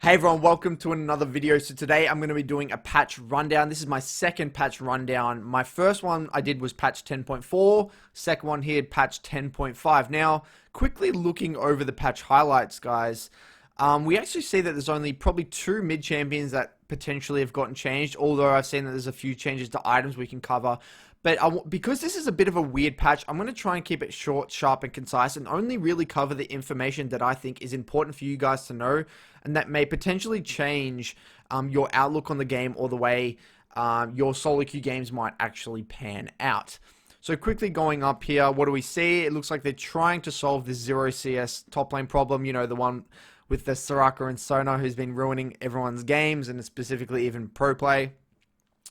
Hey everyone, welcome to another video. So today I'm going to be doing a patch rundown. This is my second patch rundown. My first one I did was patch 10.4. Second one here, patch 10.5. Now, quickly looking over the patch highlights, guys, we actually see that there's only probably 2 mid-champions that potentially have gotten changed, although I've seen that there's a few changes to items we can cover. But because this is a bit of a weird patch, I'm going to try and keep it short, sharp, and concise, and only really cover the information that I think is important for you guys to know, and that may potentially change your outlook on the game or the way your solo queue games might actually pan out. So quickly going up here, what do we see? It looks like they're trying to solve this 0 CS top lane problem, you know, the one with the Soraka and Sona who's been ruining everyone's games, and specifically even pro play.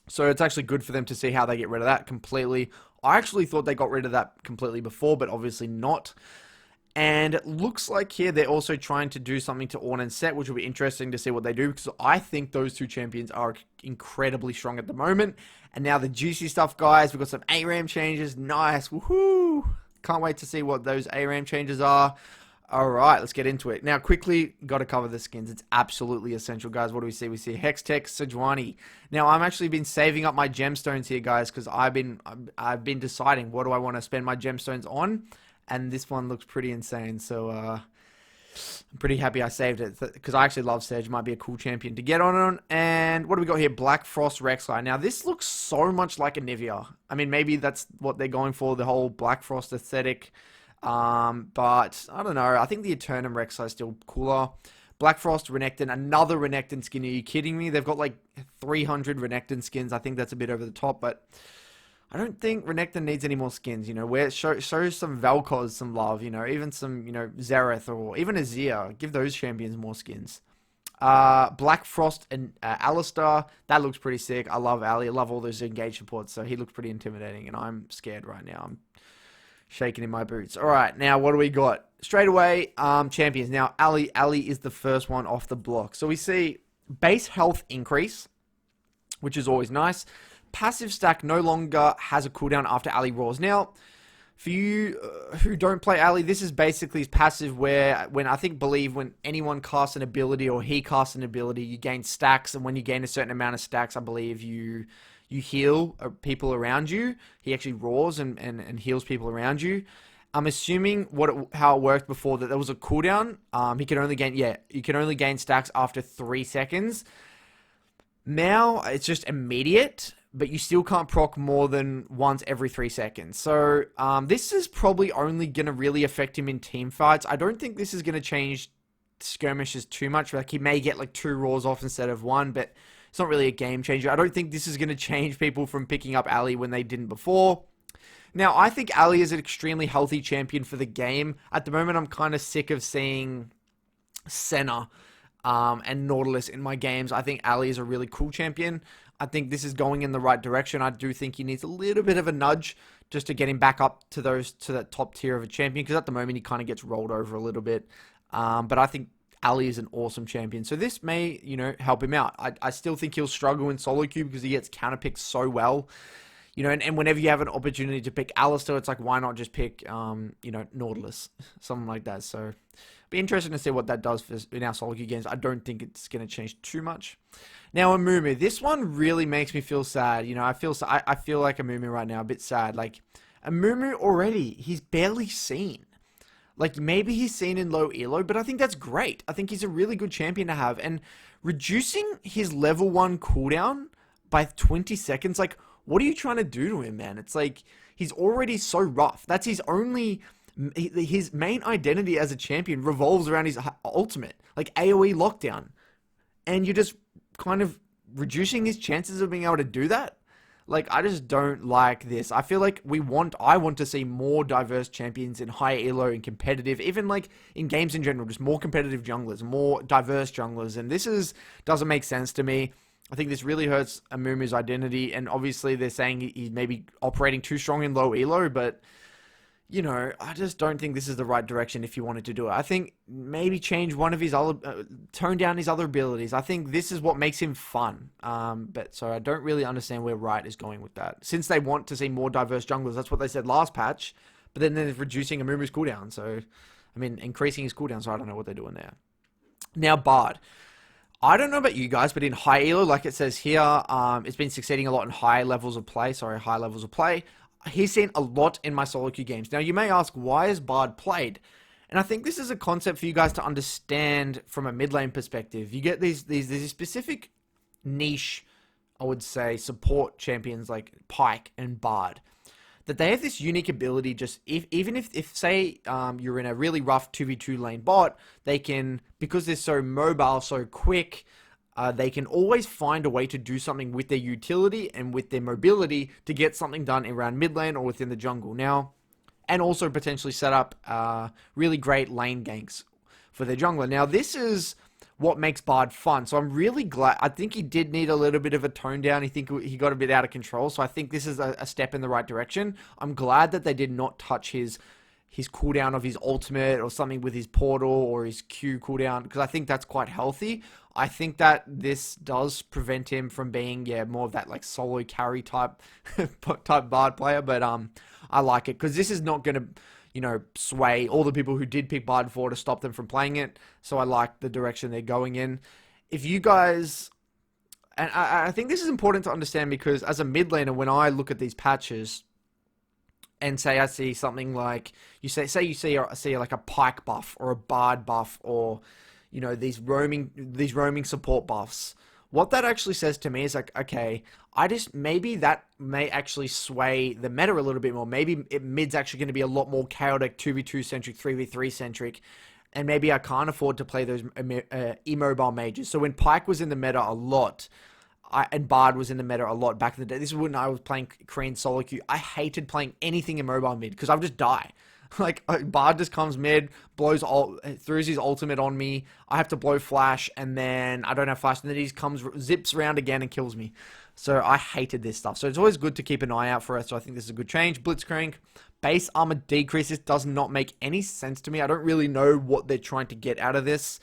So it's actually good for them to see how they get rid of that completely. I actually thought they got rid of that completely before, but obviously not. And it looks like here they're also trying to do something to Ornn and Set, which will be interesting to see what they do, because I think those two champions are incredibly strong at the moment. And now the juicy stuff, guys. We've got some ARAM changes. Nice. Woohoo! Can't wait to see what those ARAM changes are. Alright, let's get into it. Now, quickly, got to cover the skins. It's absolutely essential, guys. What do we see? We see Hextech, Sejuani. Now, I'm actually been saving up my gemstones here, guys, because I've been deciding what do I want to spend my gemstones on, and this one looks pretty insane. So, I'm pretty happy I saved it, because I actually love Sej. Might be a cool champion to get on. And what do we got here? Black Frost Rek'Sai. Now, this looks so much like a Nivea. I mean, maybe that's what they're going for, the whole Black Frost aesthetic. But I don't know. I think the Eternum Rek'Sai is still cooler. Black Frost, Renekton, another Renekton skin. Are you kidding me? They've got like 300 Renekton skins. I think that's a bit over the top, but I don't think Renekton needs any more skins. You know, show some Vel'Koz some love. You know, even some Xerath or even Azir. Give those champions more skins. Black Frost and Alistar. That looks pretty sick. I love Ali. I love all those engaged supports. So he looks pretty intimidating, and I'm scared right now. I'm shaking in my boots. All right, now what do we got? Straight away, champions. Now, Ali is the first one off the block. So we see base health increase, which is always nice. Passive stack no longer has a cooldown after Ali roars. Now, for you who don't play Ali, this is basically his passive where, when anyone casts an ability or he casts an ability, you gain stacks, and when you gain a certain amount of stacks, I believe you heal people around you. He actually roars and heals people around you. I'm assuming how it worked before, that there was a cooldown. You can only gain stacks after 3 seconds. Now it's just immediate, but you still can't proc more than once every 3 seconds. So this is probably only gonna really affect him in team fights. I don't think this is gonna change skirmishes too much. Like, he may get like 2 roars off instead of 1, but it's not really a game changer. I don't think this is going to change people from picking up Ali when they didn't before. Now, I think Ali is an extremely healthy champion for the game. At the moment, I'm kind of sick of seeing Senna and Nautilus in my games. I think Ali is a really cool champion. I think this is going in the right direction. I do think he needs a little bit of a nudge just to get him back up to that top tier of a champion, because at the moment he kind of gets rolled over a little bit. But I think Ali is an awesome champion, so this may, help him out. I still think he'll struggle in solo queue because he gets counterpicked so well, and whenever you have an opportunity to pick Alistar, it's like, why not just pick, Nautilus, something like that. So, be interesting to see what that does in our solo queue games. I don't think it's going to change too much. Now, Amumu, this one really makes me feel sad. I feel like Amumu right now, a bit sad. Like, Amumu already, he's barely seen. Like, maybe he's seen in low elo, but I think that's great. I think he's a really good champion to have. And reducing his level 1 cooldown by 20 seconds, like, what are you trying to do to him, man? It's like, he's already so rough. That's his main identity as a champion revolves around his ultimate, like AoE lockdown. And you're just kind of reducing his chances of being able to do that. Like, I just don't like this. I feel like I want to see more diverse champions in high elo and competitive, even like in games in general, just more competitive junglers, more diverse junglers. And this doesn't make sense to me. I think this really hurts Amumu's identity. And obviously they're saying he's maybe operating too strong in low elo, but I just don't think this is the right direction if you wanted to do it. I think maybe change one of his other, tone down his other abilities. I think this is what makes him fun. So I don't really understand where Riot is going with that. Since they want to see more diverse junglers, that's what they said last patch. But then they're reducing Amumu's cooldown. So, increasing his cooldown. So I don't know what they're doing there. Now, Bard. I don't know about you guys, but in high elo, like it says here, it's been succeeding a lot in high levels of play. Sorry, high levels of play. He's seen a lot in my solo queue games. Now, you may ask, why is Bard played? And I think this is a concept for you guys to understand from a mid lane perspective. You get these specific niche, I would say, support champions like Pike and Bard, that they have this unique ability. Just even if say you're in a really rough 2v2 lane bot, they can, because they're so mobile, so quick, they can always find a way to do something with their utility and with their mobility to get something done around mid lane or within the jungle. Now, and also potentially set up really great lane ganks for their jungler. Now, this is what makes Bard fun. So I'm really glad. I think he did need a little bit of a tone down. I think he got a bit out of control. So I think this is a step in the right direction. I'm glad that they did not touch his cooldown of his ultimate or something with his portal or his Q cooldown, because I think that's quite healthy. I think that this does prevent him from being, more of that like solo carry type Bard player. But I like it because this is not going to, sway all the people who did pick Bard 4 to stop them from playing it. So I like the direction they're going in. If you guys, and I think this is important to understand, because as a mid laner, when I look at these patches and say I see something like, you see like a Pike buff or a Bard buff, or these roaming support buffs, what that actually says to me is like, okay, maybe that may actually sway the meta a little bit more. Maybe mid's actually going to be a lot more chaotic, 2v2 centric, 3v3 centric, and maybe I can't afford to play those immobile mages. So when Pike was in the meta a lot, and Bard was in the meta a lot back in the day, this is when I was playing Korean solo queue, I hated playing anything immobile mid because I would just die. Like, Bard just comes mid, throws his ultimate on me. I have to blow flash, and then I don't have flash, and then he comes, zips around again and kills me. So I hated this stuff. So it's always good to keep an eye out for it. So I think this is a good change. Blitzcrank, base armor decrease. This does not make any sense to me. I don't really know what they're trying to get out of this,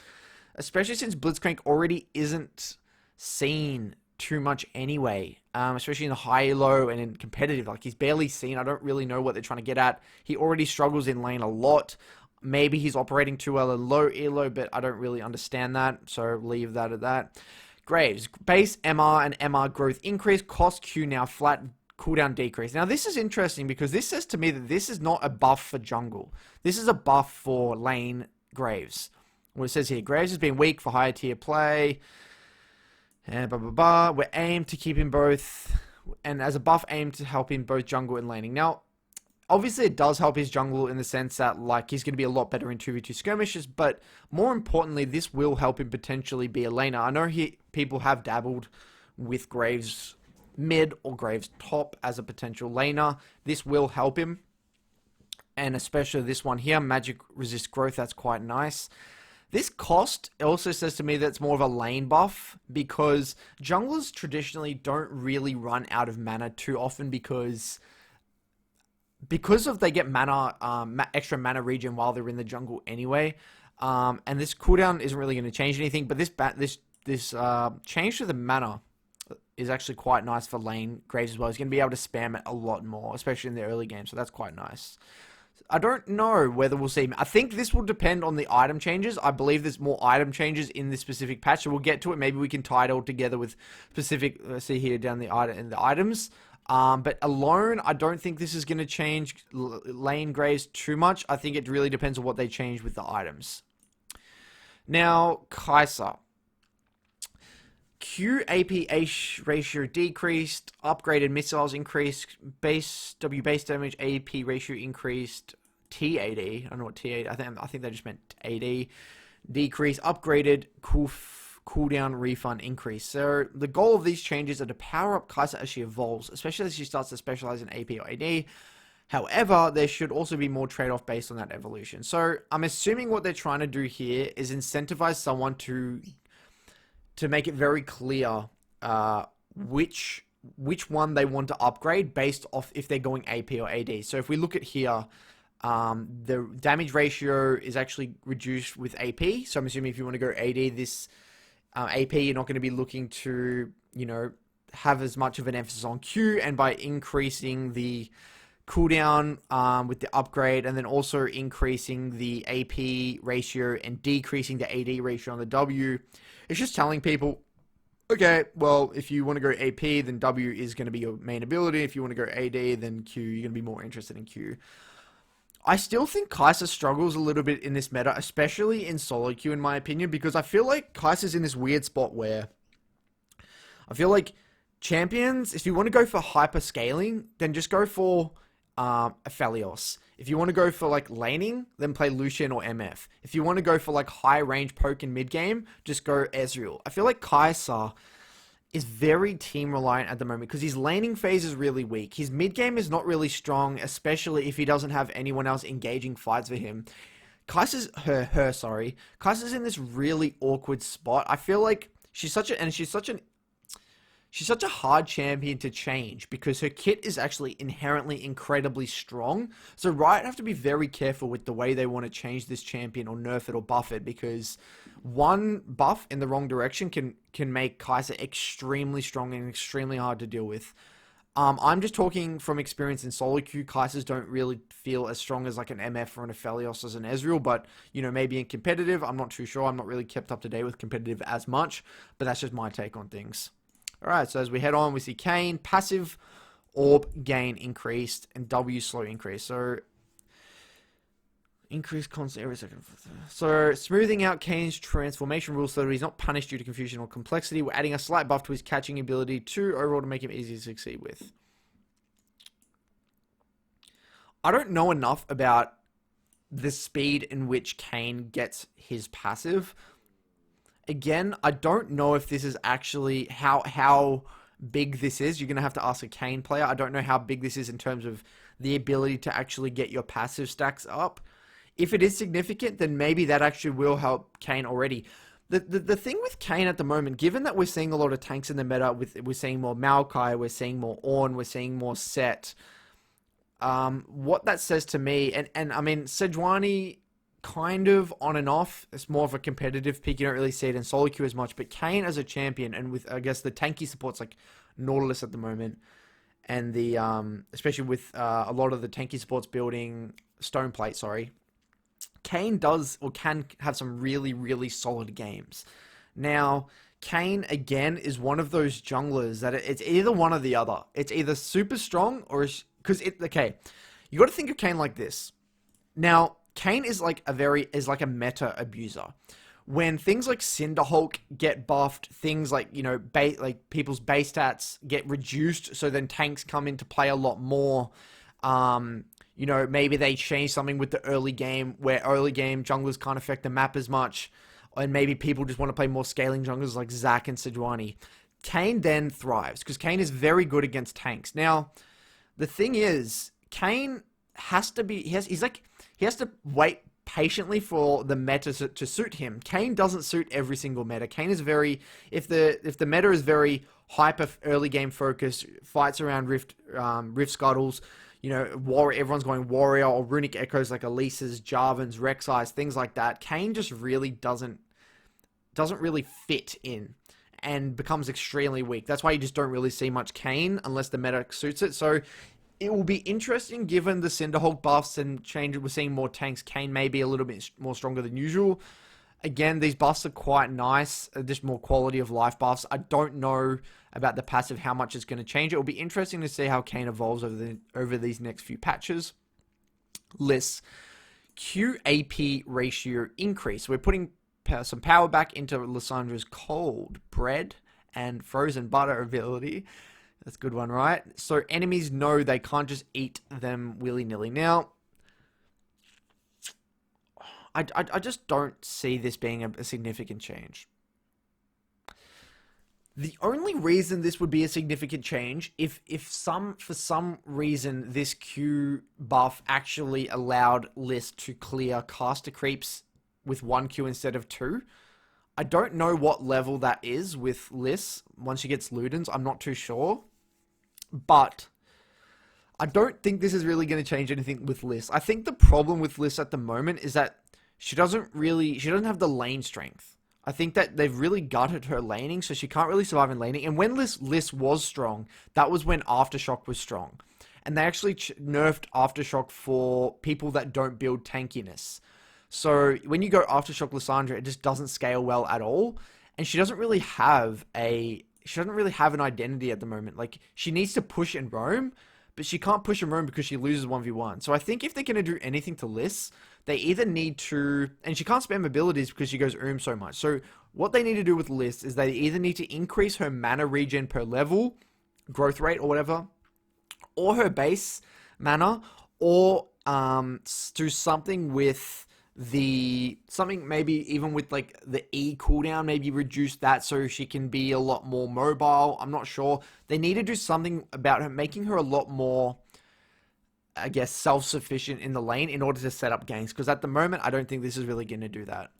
especially since Blitzcrank already isn't seen too much anyway, especially in the high elo and in competitive. Like, he's barely seen. I don't really know what they're trying to get at. He already struggles in lane a lot. Maybe he's operating too well in low elo, but I don't really understand that, so leave that at that. Graves, base MR and MR growth increase, cost Q now flat, cooldown decrease. Now, this is interesting because this says to me that this is not a buff for jungle. This is a buff for lane Graves. What it says here, Graves has been weak for higher tier play, and blah, blah, blah. We're aimed to keep him both, and as a buff, aimed to help him both jungle and laning. Now, obviously, it does help his jungle in the sense that, like, he's going to be a lot better in 2v2 skirmishes, but more importantly, this will help him potentially be a laner. I know people have dabbled with Graves mid or Graves top as a potential laner. This will help him, and especially this one here, magic resist growth, that's quite nice. This cost also says to me that it's more of a lane buff, because junglers traditionally don't really run out of mana too often because of they get mana, extra mana regen while they're in the jungle anyway. And this cooldown isn't really going to change anything, but this change to the mana is actually quite nice for lane Graves as well. He's going to be able to spam it a lot more, especially in the early game, so that's quite nice. I don't know whether we'll see. I think this will depend on the item changes. I believe there's more item changes in this specific patch, so we'll get to it. Maybe we can tie it all together with specific, see here down the items. But alone, I don't think this is going to change lane Graves too much. I think it really depends on what they change with the items. Now, Kai'Sa. Q AP ratio decreased, upgraded missiles increased, base damage AP ratio increased, TAD, I don't know what TAD, I think they just meant AD, decrease, upgraded, cooldown refund increase. So the goal of these changes are to power up Kai'Sa as she evolves, especially as she starts to specialize in AP or AD. However, there should also be more trade-off based on that evolution. So I'm assuming what they're trying to do here is incentivize someone to make it very clear which one they want to upgrade based off if they're going AP or AD. So if we look at here, the damage ratio is actually reduced with AP. So I'm assuming if you want to go AD, this AP, you're not going to be looking to, have as much of an emphasis on Q, and by increasing the cooldown with the upgrade, and then also increasing the AP ratio and decreasing the AD ratio on the W. It's just telling people, okay, well, if you want to go AP, then W is going to be your main ability. If you want to go AD, then Q, you're going to be more interested in Q. I still think Kai'Sa struggles a little bit in this meta, especially in solo queue, in my opinion, because I feel like Kai'Sa's in this weird spot where I feel like champions, if you want to go for hyper scaling, then just go for Aphelios. If you want to go for like laning, then play Lucian or MF. If you want to go for like high range poke in mid game, just go Ezreal. I feel like Kai'Sa is very team reliant at the moment because his laning phase is really weak. His mid game is not really strong, especially if he doesn't have anyone else engaging fights for him. Kai'Sa's in this really awkward spot. I feel like she's such a hard champion to change because her kit is actually inherently incredibly strong. So Riot have to be very careful with the way they want to change this champion or nerf it or buff it, because one buff in the wrong direction can make Kai'Sa extremely strong and extremely hard to deal with. I'm just talking from experience in solo queue. Kai'Sas don't really feel as strong as like an MF or an Aphelios as an Ezreal, but you know, maybe in competitive, I'm not too sure. I'm not really kept up to date with competitive as much, but that's just my take on things. Alright, so as we head on, we see Kayn, passive orb gain increased, and W slow increase. So, increase constant every second. So, smoothing out Kayn's transformation rules so that he's not punished due to confusion or complexity. We're adding a slight buff to his catching ability to overall to make him easy to succeed with. I don't know enough about the speed in which Kayn gets his passive. Again, I don't know if this is actually how big this is. You're going to have to ask a Kayn player. I don't know how big this is in terms of the ability to actually get your passive stacks up. If it is significant, then maybe that actually will help Kayn already. The thing with Kayn at the moment, given that we're seeing a lot of tanks in the meta, we're seeing more Maokai, we're seeing more Ornn, we're seeing more Set. What that says to me, and I mean, Sejuani kind of on and off. It's more of a competitive pick. You don't really see it in solo queue as much, but Kayn as a champion, and with I guess the tanky supports like Nautilus at the moment, and the especially with a lot of the tanky supports building Stoneplate, Kayn does or can have some really, really solid games. Now, Kayn again is one of those junglers that it's either one or the other. It's either super strong or okay. You got to think of Kayn like this. Now, Kayn is like a meta abuser. When things like Cinderhulk get buffed, things like, you know, people's base stats get reduced, so then tanks come into play a lot more. You know, maybe they change something with the early game, where early game junglers can't affect the map as much, and maybe people just want to play more scaling junglers like Zac and Sejuani. Kayn then thrives, because Kayn is very good against tanks. Now, the thing is, Kayn has to be, he has to wait patiently for the meta to suit him. Kayn doesn't suit every single meta. Kayn is very, if the meta is very hyper early game focused, fights around Rift scuttles, you know, everyone's going warrior or runic echoes like Elisa's, Jarvan's, Rek'Sai's, things like that. Kayn just really doesn't really fit in and becomes extremely weak. That's why you just don't really see much Kayn unless the meta suits it. So it will be interesting given the Cinderhulk buffs and change. We're seeing more tanks. Kayn may be a little bit more stronger than usual. Again, these buffs are quite nice. Just more quality of life buffs. I don't know about the passive, how much it's going to change. It will be interesting to see how Kayn evolves over these next few patches. Lists. QAP ratio increase. We're putting some power back into Lissandra's cold bread and frozen butter ability. That's a good one, right? So enemies know they can't just eat them willy-nilly. Now, I just don't see this being a significant change. The only reason this would be a significant change, if for some reason this Q buff actually allowed List to clear caster creeps with 1 Q instead of 2. I don't know what level that is with List once she gets Ludens. I'm not too sure. But I don't think this is really going to change anything with Liz. I think the problem with Liz at the moment is that she doesn't have the lane strength. I think that they've really gutted her laning, so she can't really survive in laning. And when Liz was strong, that was when Aftershock was strong. and they actually nerfed Aftershock for people that don't build tankiness. So when you go Aftershock Lysandra, it just doesn't scale well at all, and she doesn't really have an identity at the moment. Like, she needs to push and roam, but she can't push and roam because she loses 1v1. So I think if they're going to do anything to Lys, they either need to... And she can't spam abilities because she goes so much. So what they need to do with Lys is they either need to increase her mana regen per level, growth rate or whatever, or her base mana, or do something with something maybe even with like the E cooldown, maybe reduce that so she can be a lot more mobile. I'm not sure. They need to do something about her, making her a lot more, I guess, self-sufficient in the lane in order to set up ganks, because at the moment I don't think this is really going to do that.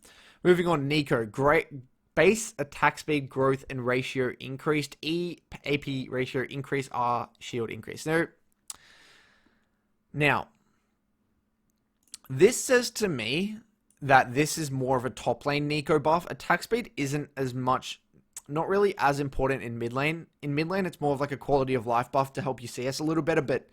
Moving on, Neeko. Great base attack speed growth and ratio increased, E AP ratio increase, R shield increase. Now this says to me that this is more of a top lane Neeko buff. Attack speed isn't as much, not really as important in mid lane. In mid lane, it's more of like a quality of life buff to help you CS a little better, but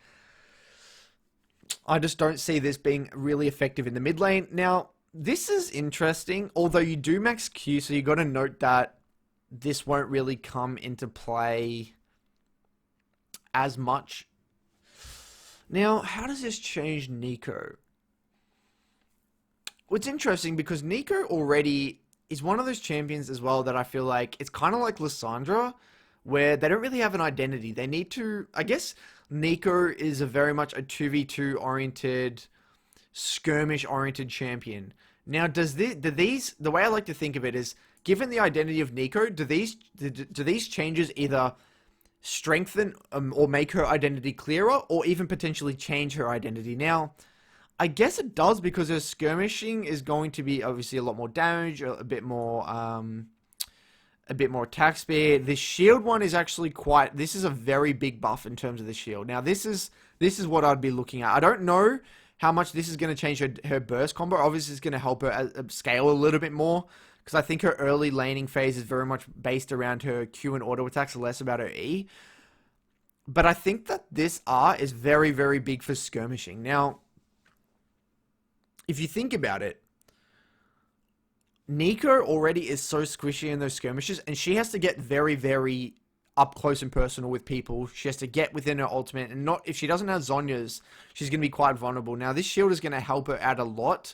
I just don't see this being really effective in the mid lane. Now, this is interesting, although you do max Q, so you got to note that this won't really come into play as much. Now, how does this change Neeko? What's interesting, because Neeko already is one of those champions as well that I feel like it's kind of like Lysandra, where they don't really have an identity. They need to, I guess Neeko is a very much a 2v2 oriented, skirmish oriented champion. Now, do these, the way I like to think of it is, given the identity of Neeko, do these changes either strengthen or make her identity clearer, or even potentially change her identity? Now, I guess it does, because her skirmishing is going to be obviously a lot more damage, a bit more attack speed. The shield one is actually this is a very big buff in terms of the shield. Now this is what I'd be looking at. I don't know how much this is going to change her burst combo. Obviously it's going to help her scale a little bit more, because I think her early laning phase is very much based around her Q and auto attacks, less about her E. But I think that this R is very, very big for skirmishing. Now, if you think about it, Neeko already is so squishy in those skirmishes, and she has to get very, very up close and personal with people. She has to get within her ultimate, and not, if she doesn't have Zhonya's, she's going to be quite vulnerable. Now, this shield is going to help her out a lot.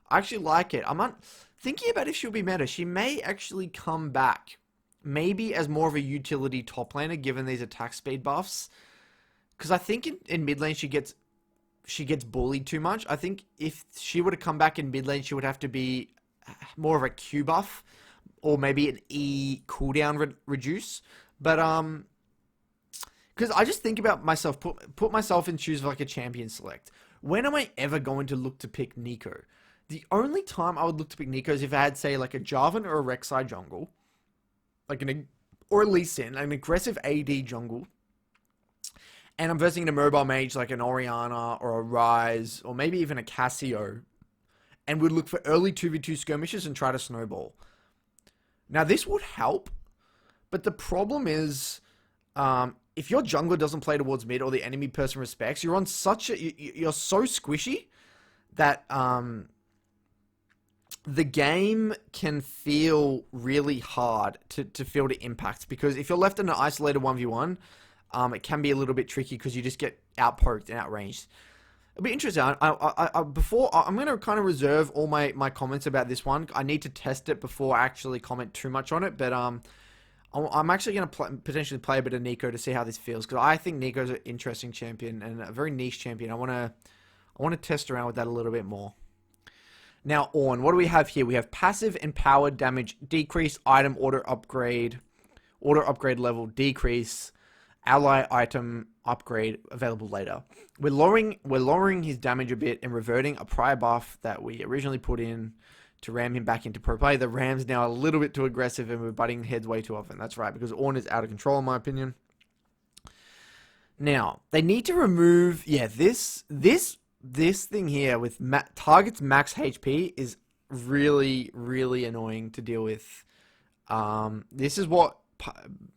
I actually like it. I'm thinking about if she'll be meta. She may actually come back, maybe as more of a utility top laner, given these attack speed buffs. Because I think in mid lane she gets bullied too much. I think if she were to come back in mid lane, she would have to be more of a Q buff, or maybe an E cooldown reduce. But because I just think about myself, put myself in shoes of like a champion select. When am I ever going to look to pick Neeko? The only time I would look to pick Neeko is if I had, say, like a Jarvan or a Rek'Sai jungle, like or a Lee Sin, an aggressive AD jungle, and I'm versing a mobile mage like an Orianna or a Ryze, or maybe even a Cassio, and would look for early 2v2 skirmishes and try to snowball. Now, this would help, but the problem is, if your jungler doesn't play towards mid, or the enemy person respects, you're on you're so squishy that the game can feel really hard to feel the impact, because if you're left in an isolated 1v1, it can be a little bit tricky because you just get outpoked and outranged. It'll be interesting. I'm going to kind of reserve all my comments about this one. I need to test it before I actually comment too much on it, but I'm actually going to potentially play a bit of Neeko to see how this feels, because I think Neeko's an interesting champion and a very niche champion. I want to test around with that a little bit more. Now, Ornn, what do we have here? We have passive empowered damage decrease, item auto upgrade level decrease, ally item upgrade available later. We're lowering his damage a bit and reverting a prior buff that we originally put in to ram him back into pro play. The ram's now a little bit too aggressive and we're butting heads way too often. That's right, because Ornn is out of control in my opinion. Now, they need to remove, this thing here with targets max HP is really, really annoying to deal with. This is what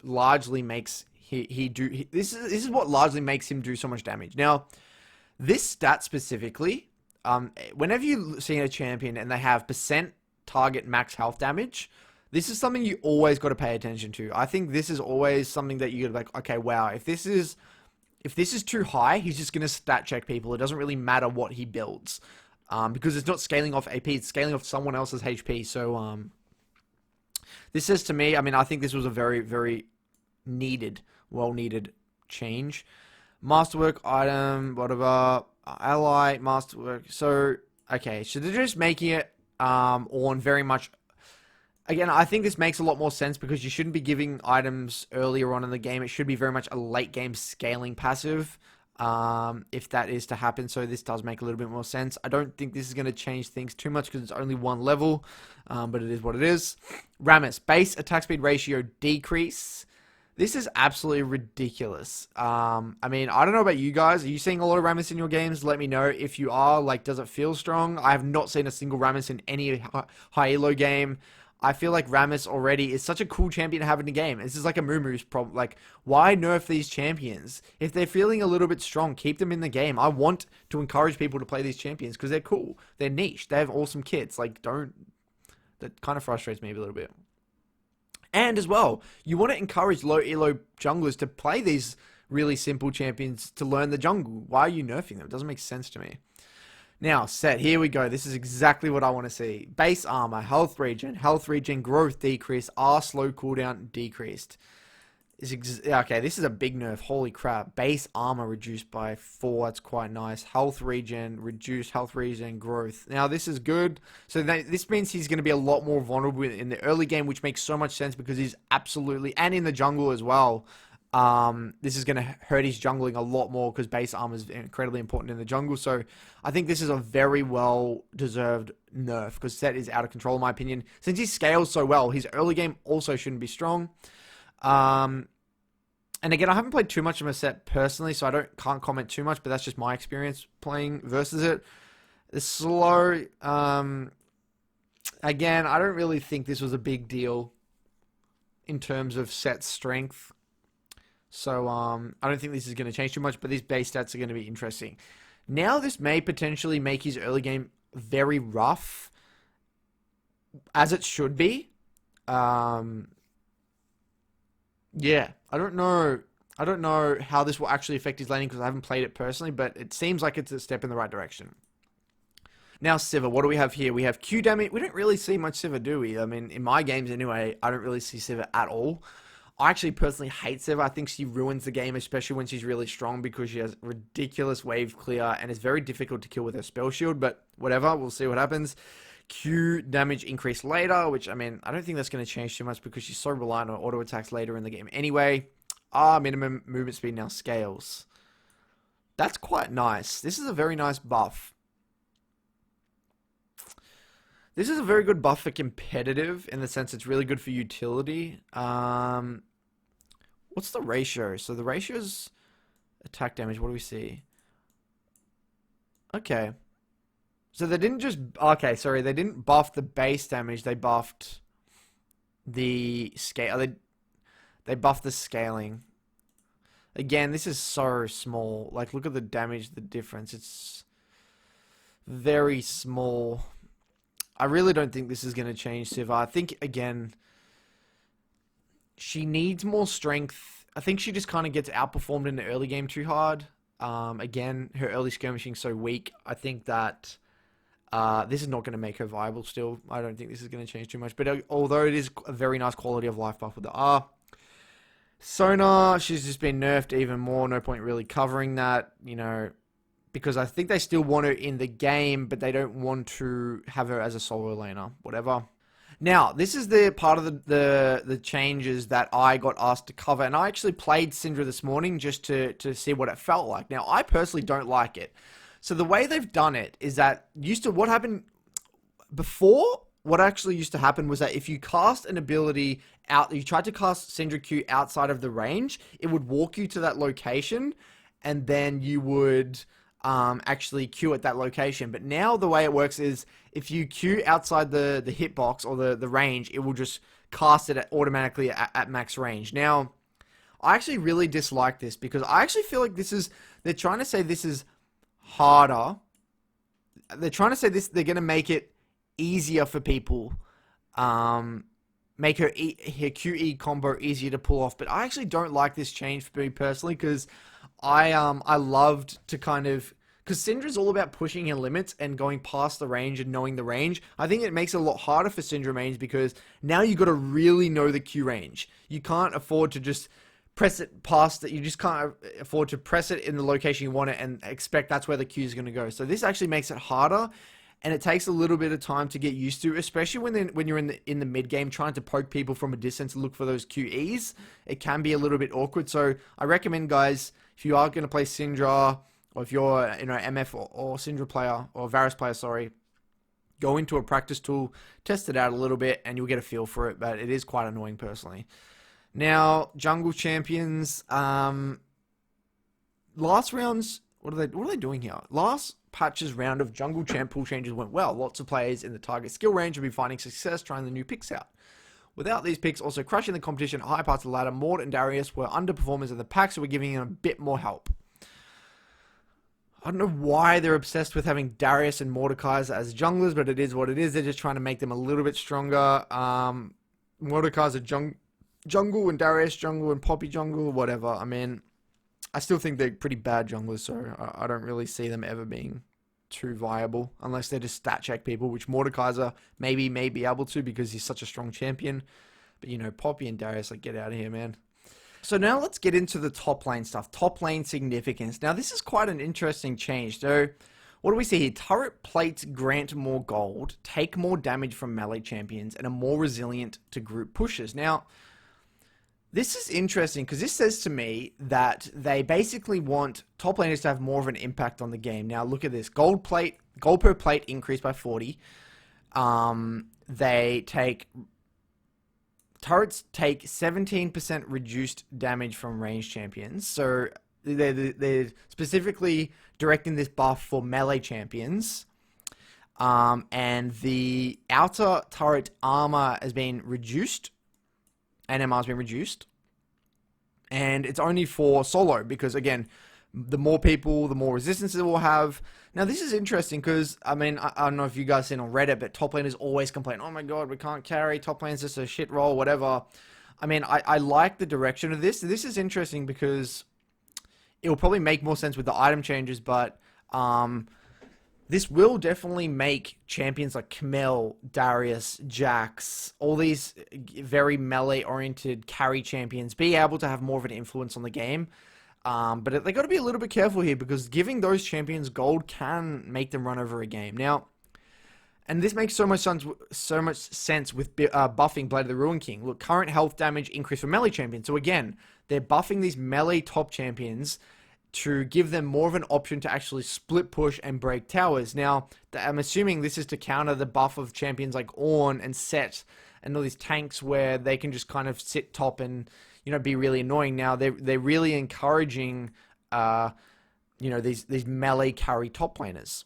largely makes This is what largely makes him do so much damage. Now, this stat specifically, whenever you see a champion and they have percent target max health damage, this is something you always got to pay attention to. I think this is always something that you got to be like, okay, wow, if this is too high, he's just going to stat check people. It doesn't really matter what he builds. Because it's not scaling off AP, it's scaling off someone else's HP. So, this says to me, I mean, I think this was a very, very well-needed change. Masterwork item, whatever, ally, masterwork. So, okay, so they're just making it on very much. Again, I think this makes a lot more sense because you shouldn't be giving items earlier on in the game. It should be very much a late game scaling passive, if that is to happen. So this does make a little bit more sense. I don't think this is going to change things too much because it's only one level, but it is what it is. Rammus, base attack speed ratio decrease. This is absolutely ridiculous. I mean, I don't know about you guys. Are you seeing a lot of Rammus in your games? Let me know if you are. Like, does it feel strong? I have not seen a single Rammus in any high elo game. I feel like Rammus already is such a cool champion to have in the game. This is like a Amumu's problem. Like, why nerf these champions? If they're feeling a little bit strong, keep them in the game. I want to encourage people to play these champions because they're cool. They're niche. They have awesome kits. Like, that kind of frustrates me a little bit. And as well, you want to encourage low elo junglers to play these really simple champions to learn the jungle. Why are you nerfing them? It doesn't make sense to me. Now, set. Here we go. This is exactly what I want to see. Base armor, health regen, growth decrease, R slow cooldown decreased. Okay, this is a big nerf. Holy crap. Base armor reduced by 4. That's quite nice. Health regen, reduced health regen, growth. Now, this is good. So this means he's going to be a lot more vulnerable in the early game, which makes so much sense because he's absolutely, and in the jungle as well. This is going to hurt his jungling a lot more because base armor is incredibly important in the jungle. So I think this is a very well-deserved nerf because Set is out of control in my opinion. Since he scales so well, his early game also shouldn't be strong. And again, I haven't played too much of a Set personally, so I can't comment too much, but that's just my experience playing versus it. The slow, again, I don't really think this was a big deal in terms of Set's strength. So, I don't think this is going to change too much, but these base stats are going to be interesting. Now, this may potentially make his early game very rough, as it should be. Yeah, I don't know how this will actually affect his laning because I haven't played it personally, but it seems like it's a step in the right direction. Now, Sivir, what do we have here? We have Q damage. We don't really see much Sivir, do we? I mean, in my games anyway, I don't really see Sivir at all. I actually personally hate Sivir. I think she ruins the game, especially when she's really strong because she has ridiculous wave clear and is very difficult to kill with her spell shield, but whatever, we'll see what happens. Q damage increase later, which, I mean, I don't think that's going to change too much because she's so reliant on auto attacks later in the game anyway. Minimum movement speed now scales. That's quite nice. This is a very nice buff. This is a very good buff for competitive in the sense it's really good for utility. What's the ratio? So the ratio is attack damage. What do we see? Okay. So they didn't just... Okay, sorry. They didn't buff the base damage. They buffed the scale. They buffed the scaling. Again, this is so small. Like, look at the damage, the difference. It's very small. I really don't think this is going to change Sivir. I think, again, she needs more strength. I think she just kind of gets outperformed in the early game too hard. Again, her early skirmishing so weak. I think that this is not going to make her viable still. I don't think this is going to change too much. But although it is a very nice quality of life buff with the R. Sonar, she's just been nerfed even more. No point really covering that, you know, because I think they still want her in the game, but they don't want to have her as a solo laner. Whatever. Now, this is the part of the changes that I got asked to cover, and I actually played Syndra this morning just to see what it felt like. Now, I personally don't like it. So the way they've done it is that what happened before, what actually used to happen was that if you cast an ability out, you tried to cast Syndra Q outside of the range, it would walk you to that location, and then you would actually Q at that location. But now the way it works is if you Q outside the hitbox or the range, it will just cast it automatically at max range. Now, I actually really dislike this because I actually feel like they're trying to say this is harder. They're trying to say they're going to make it easier for people. Make her QE combo easier to pull off. But I actually don't like this change for me personally because I loved to kind of, because Syndra's all about pushing her limits and going past the range and knowing the range. I think it makes it a lot harder for Syndra mains because now you got to really know the Q range. You can't afford to just press it past it. You just can't afford to press it in the location you want it and expect that's where the Q is going to go. So this actually makes it harder, and it takes a little bit of time to get used to, especially when you're in the mid game trying to poke people from a distance and look for those QEs. It can be a little bit awkward. So I recommend, guys, if you are going to play Syndra, or if you're MF or Syndra player or Varus player, sorry, go into a practice tool, test it out a little bit, and you'll get a feel for it. But it is quite annoying personally. Now, jungle champions. Last rounds, what are they doing here? Last patch's round of jungle champ pool changes went well. Lots of players in the target skill range will be finding success trying the new picks out. Without these picks also crushing the competition at high parts of the ladder, Mort and Darius were underperformers in the pack, so we're giving them a bit more help. I don't know why they're obsessed with having Darius and Mordekaiser as junglers, but it is what it is. They're just trying to make them a little bit stronger. Mordekaiser jungle and Darius jungle and Poppy jungle, whatever. I mean, I still think they're pretty bad junglers, so I don't really see them ever being too viable unless they're just stat check people, which Mordekaiser may be able to because he's such a strong champion. But, you know, Poppy and Darius, like, get out of here, man. So now let's get into the top lane stuff. Top lane significance. Now this is quite an interesting change. So what do we see here? Turret plates grant more gold, take more damage from melee champions, and are more resilient to group pushes. Now this is interesting because this says to me that they basically want top laners to have more of an impact on the game. Now look at this. Gold per plate increased by 40. Turrets take 17% reduced damage from ranged champions. So they're specifically directing this buff for melee champions. And the outer turret armor has been reduced. NMR has been reduced. And it's only for solo because, again, the more people, the more resistance it will have. Now, this is interesting because, I mean, I don't know if you guys seen on Reddit, but top laners always complain, oh my god, we can't carry, top lane's just a shit roll, whatever. I mean, I like the direction of this. This is interesting because it will probably make more sense with the item changes, but this will definitely make champions like Camille, Darius, Jax, all these very melee-oriented carry champions be able to have more of an influence on the game. But they got to be a little bit careful here because giving those champions gold can make them run over a game. Now, and this makes so much sense with buffing Blade of the Ruin King. Look, current health damage increase for melee champions. So again, they're buffing these melee top champions to give them more of an option to actually split push and break towers. Now, I'm assuming this is to counter the buff of champions like Ornn and Set and all these tanks where they can just kind of sit top and, you know, be really annoying. Now they're really encouraging, you know, these melee carry top laners.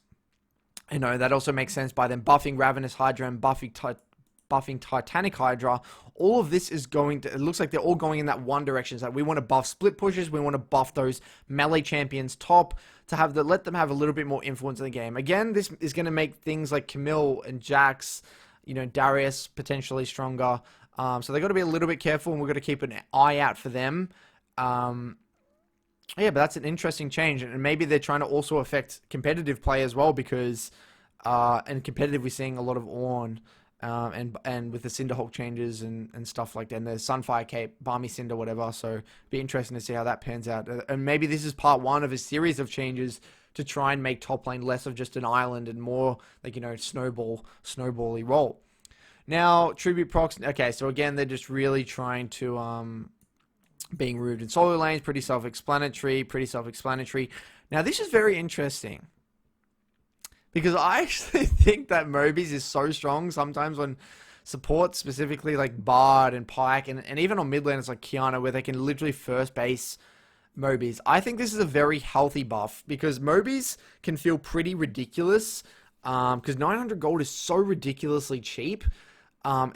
You know, that also makes sense by them buffing Ravenous Hydra and buffing Titanic Hydra. All of this is going to, it looks like they're all going in that one direction. It's like we want to buff split pushes, we want to buff those melee champions top to have let them have a little bit more influence in the game. Again, this is going to make things like Camille and Jax, you know, Darius potentially stronger. So they got to be a little bit careful, and we've got to keep an eye out for them. Yeah, but that's an interesting change, and maybe they're trying to also affect competitive play as well because, and competitive we're seeing a lot of Ornn, and with the Cinderhawk changes and stuff like that, and the Sunfire Cape, Balmy Cinder, whatever. So be interesting to see how that pans out, and maybe this is part one of a series of changes to try and make top lane less of just an island and more like, you know, snowbally role. Now, Tribute Procs, okay, so again, they're just really trying to, being rude in solo lanes, pretty self-explanatory. Now, this is very interesting, because I actually think that Mobies is so strong sometimes on support, specifically like Bard and Pyke, and even on mid laners like Kiana, where they can literally first base Mobies. I think this is a very healthy buff, because Mobies can feel pretty ridiculous, because 900 gold is so ridiculously cheap.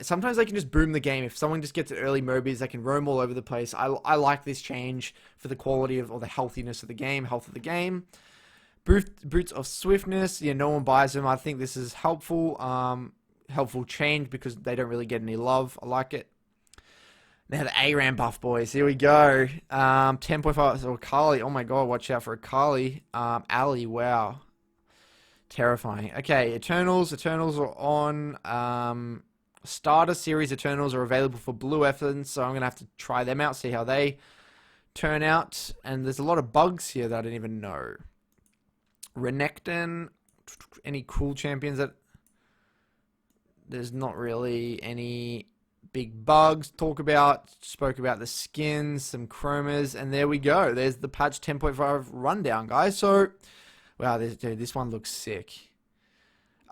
Sometimes they can just boom the game. If someone just gets it early Mobies, they can roam all over the place. I like this change for the quality of, or the healthiness of the game, health of the game. Boots of Swiftness, yeah, no one buys them. I think this is helpful. Helpful change because they don't really get any love. I like it. Now the ARAM buff, boys. Here we go. 10.5. So Akali. Oh my god, watch out for Akali. Ali, wow. Terrifying. Okay, Eternals. Eternals are on. Starter Series Eternals are available for Blue Essence, so I'm going to have to try them out, see how they turn out. And there's a lot of bugs here that I didn't even know. Renekton. Any cool champions that... There's not really any big bugs to talk about. Spoke about the skins, some chromas, and there we go. There's the patch 10.5 rundown, guys. So, wow, this one looks sick.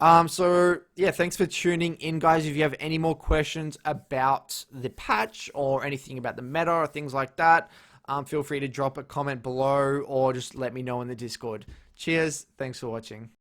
So, yeah, thanks for tuning in, guys. If you have any more questions about the patch or anything about the meta or things like that, feel free to drop a comment below or just let me know in the Discord. Cheers. Thanks for watching.